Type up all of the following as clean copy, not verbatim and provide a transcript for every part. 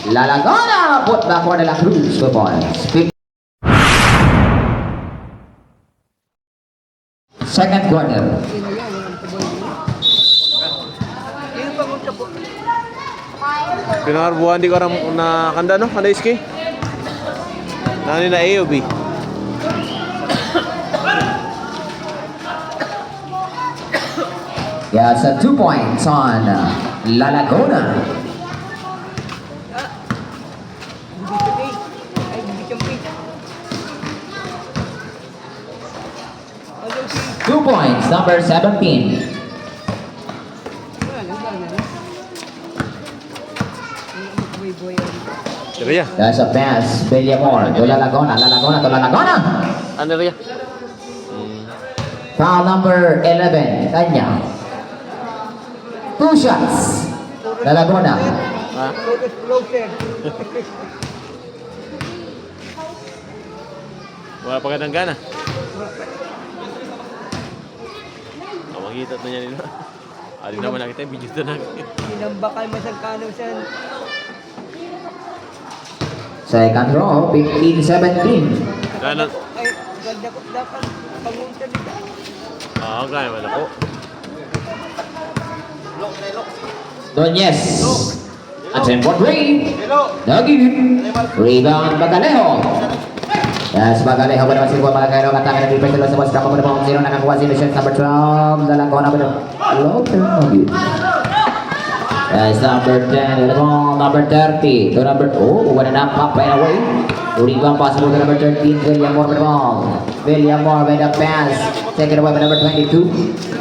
La Laguna put back for De La Cruz 2 points. Second quarter. Pinarbuhan di ko ram na kanda no? Kanda iski? Nani na A o B? Yeah, so 2 points on La Laguna. Two points, number 17. Sige ya. That's a pass, Bellamore to La Laguna, La Laguna to La Laguna. Ano rin ya? Foul number 11, Kanya. 2 shots, La Laguna. Ha? Wala pa ganang gana. Makita na niya nila. Alin naman nakita yung video na. Sinambakal masangkano siya. Second row, 15-17. Gana. Ay, ganda ko dapat pangunta nila. Gana man ako. Doñez. Attempt for three. Naging. Rebound Bagalejo. Yes, Bagalejo pada masih buat Bagalejo katakan dari Petro sebuah strap pada bawah zero nakakuha si Lucien number 12 dalam kona pada low turn lagi. Yes, number 10 the ball number 30 to number what an up and away. Rebound possible to number 13 William Moore pada ball. William Moore with a pass taken away by number 22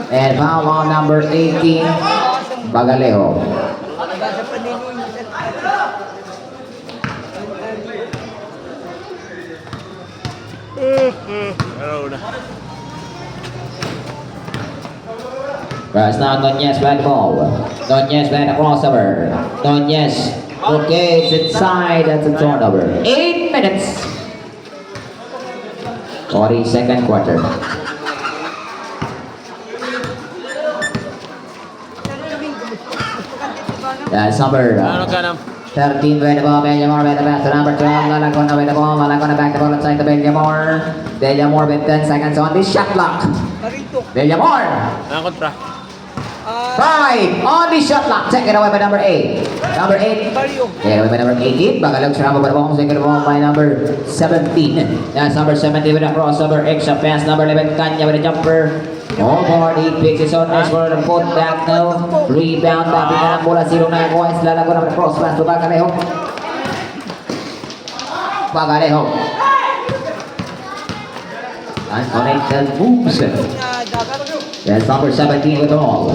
and foul on number 18 Bagalejo. Basta paninoy niya. Ano na? Right now, Doñez back ball. Doñez back crossover. Doñez locates inside. That's a turnover. 8 minutes. 42nd quarter. That's number Ano ganam? 13 by the ball. Bellamore by the pass to number 12. Lalagona by the ball. Lalagona back the ball inside the Bellamore. Bellamore with 10 seconds on the shot clock. Karito. Bellamore. Ano kontra? 5 on the shot clock. Taken away by number 8. Number 8. Barrio. Taken away by number 18. Bagalog sarama by the ball. Taken away by number 17. That's number 17 with a crossover. Extra pass. Number 11. Kanya with a jumper. Oh, board. He picks his own next for the put back now. Rebound. Tapi na ng bola. Zero na kuha. Lalagona with a cross pass to Bagalejo. Bagalejo. Unconnected moves. Na dagat. That's number 17 with the ball.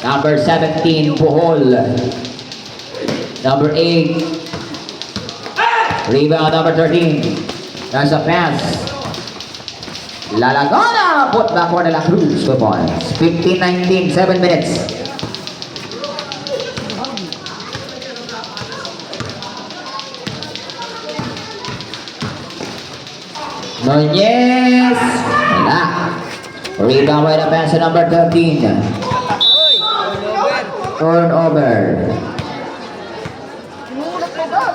Number 17, Puhol. Number 8. Rebound number 13. That's a pass. La Laguna put back for De La Cruz 2 points. 15-19, 7 minutes. Nunez. Wala. Rebound by the pass to number 13. Oy, over. Turnover. Sinulak mo ba?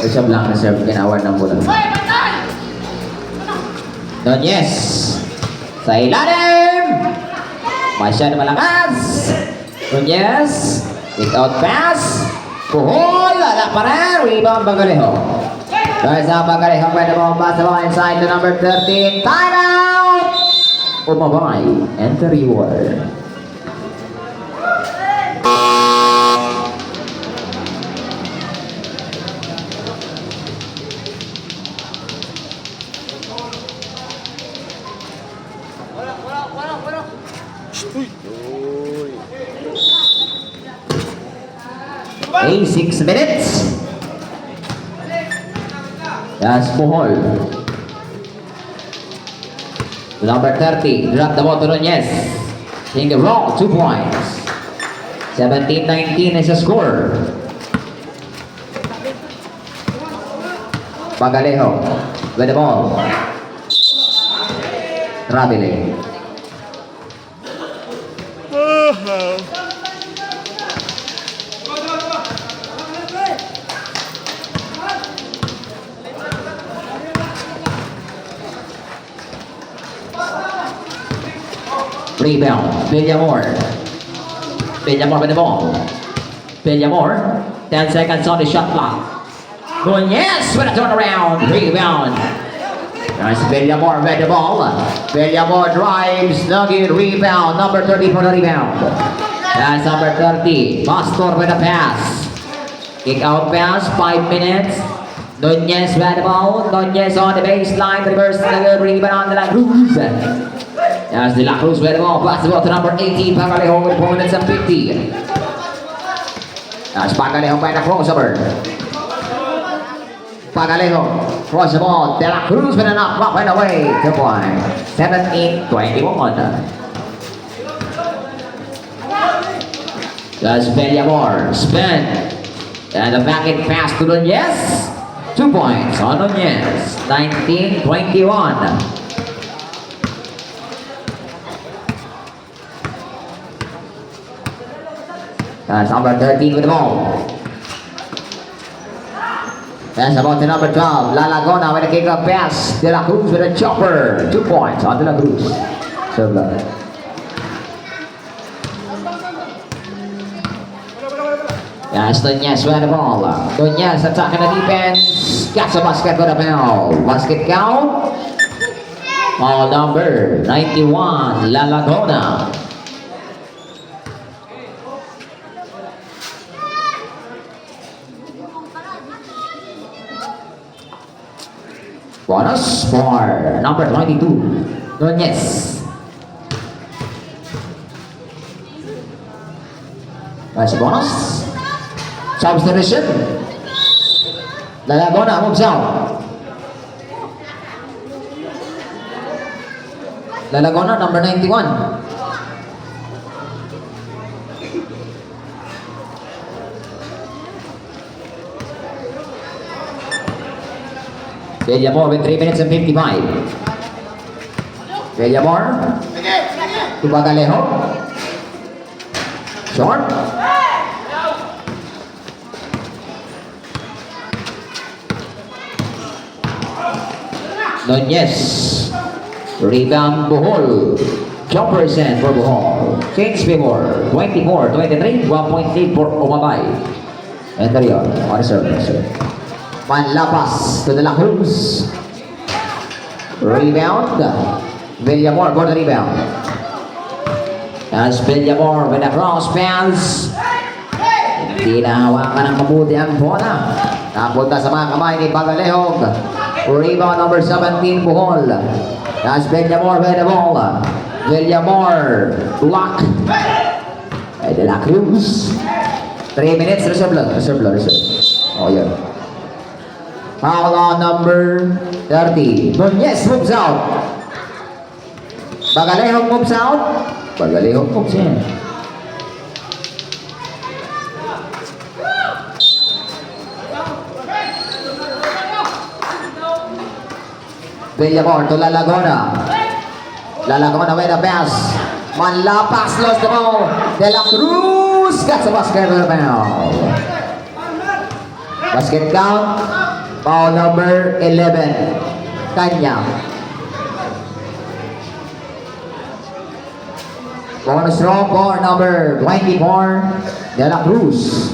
Reserve lang, reserve. Kinawar ng bola. Nunez. Sa ilalim. Masyado malakas. Nunez. Without pass. Puhol. Wala pa rin. Rebound Bagalejo. There's a Bagalejo by the ball. Pass the ball inside to number 13. Time out. Umabay. Enter reward. Uy. 6 minutes. That's Puhol. Number 30. Drop the ball to Nunez. Taking the wrong 2 points. 17-19 is the score. Bagalejo with the ball. Traveling. Rebound. Villamor. Villamor with the ball. Villamor. 10 seconds on the shot clock. Nunez with a turnaround. Rebound. Nice Villamor with the ball. Villamor drives. Nugget rebound. Number 30 for the rebound. That's number 30. Pastor with a pass. Kick out pass. 5 minutes. Nunez with the ball. Nunez on the baseline. Reverse the rebound. De La Cruz. That's De La Cruz with the ball. Pass the ball to number 18. Pagalejo with opponents at 50. That's Pagalejo by the crossover. Pagalejo. Cross the ball. De La Cruz with a knock. Block right away. 2 point. 17-21. That's Villamor. Spin. And the back end pass to Nunez. 2 points on Nunez. 19-21. That's number 13 with the ball. That's about to number 12. La Lagona with a kick-up pass. De La Cruz with a chopper. 2 points on De La Cruz. Serve love. That's Nunez with the ball. Nunez attacking the defense. Gets a basket for the foul. Basket count. Foul number 91. La Lagona. Bonus for number 22, Nunez. Nice bonus. Substitution. La Lagona moves out. La Lagona, number 91. Villamor with 3 minutes and 55. Villamor. To Pagalejo. Short. Nunez. Rebound Bohol. Jumper send for Bohol. Change favor. 24-23. 1 point lead for Umabay. Anterior. On the serve. Manlapas to De La Cruz. Rebound. Villamor for the rebound. As Villamor with a cross pass. Hindi nahawakan ng mabuti ang bola. Napunta sa mga kamay ni Pagalehog. Rebound number 17, Bohol. As Villamor with the ball. Villamor. Block. De La Cruz. 3 minutes. Reserve. Oh, yeah. Foul on number 30. Nunez moves out. Pagalejo moves out. Pagalejo moves in. Villamor to La Lagona. La Lagona with a pass. Manlapas lost the ball. De La Cruz gets the basket for the foul. Basket count. Foul number 11, Kanya. Bonus throw for number 24, De La Cruz.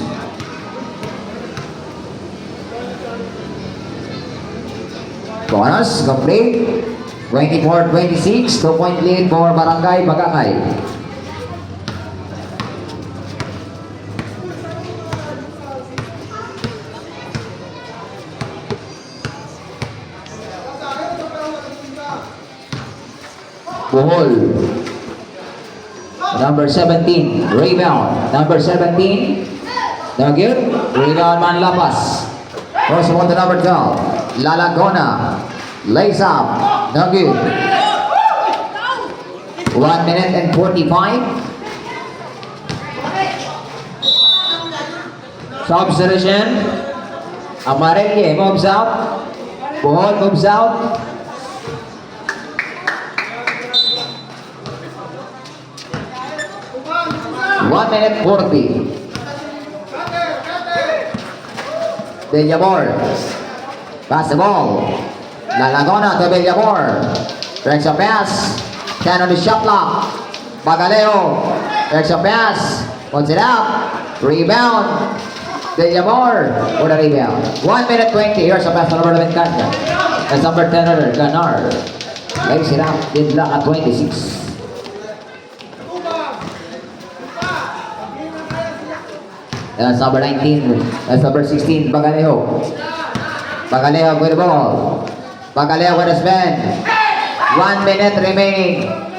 Bonus complete. 24-26, 2 point lead for Barangay Bagakay. Bohol. Number 17, rebound. Number 17, Nugget. Rebound Manlapas. First one to number 12, La Lagona. Lays up. Nugget. 1 minute and 45. Substitution. Amarelle moves out. Bohol moves out. One minute 40. Villamor. Pass the ball. La Lagona to Villamor. Breaks a pass. 10 on the shot clock. Bagaleo. Extra pass. Puts it up. Rebound. Villamor for the rebound. 1 minute 20. Here's a pass to number 11, Kanta. That's number 10, Ganar. Lays it up. Good luck at 26. That's number 19. That's number 16, Bagalejo. Bagalejo with the ball. Bagalejo with the spin. 1 minute remaining.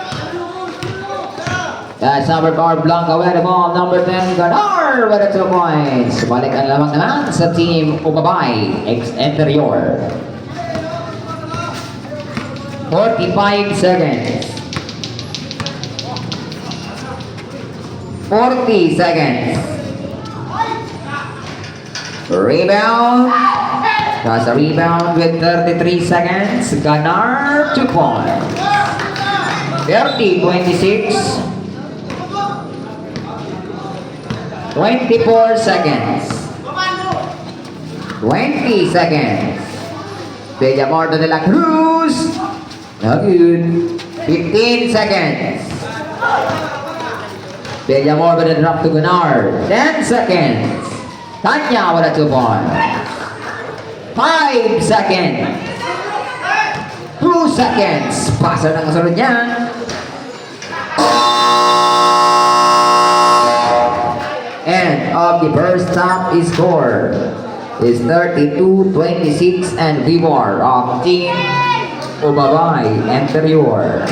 That's number 4, Blanca with the ball. Number 10, Ganar with the 2 points. Balik ang lamang naman sa team Ubabay. Exterior. 45 seconds. 40 seconds. Rebound. That's a rebound with 33 seconds. Ganar 2 points. 30-26. 24 seconds. 20 seconds. Villamor to De La Cruz. No good. 15 seconds. Villamor with a drop to Ganar. 10 seconds. Tanya with a 2 points. 5 seconds. 2 seconds. Pasa ng kasunod niya. End of the first half score is 32-26 and favor of Team Ubabay Interior.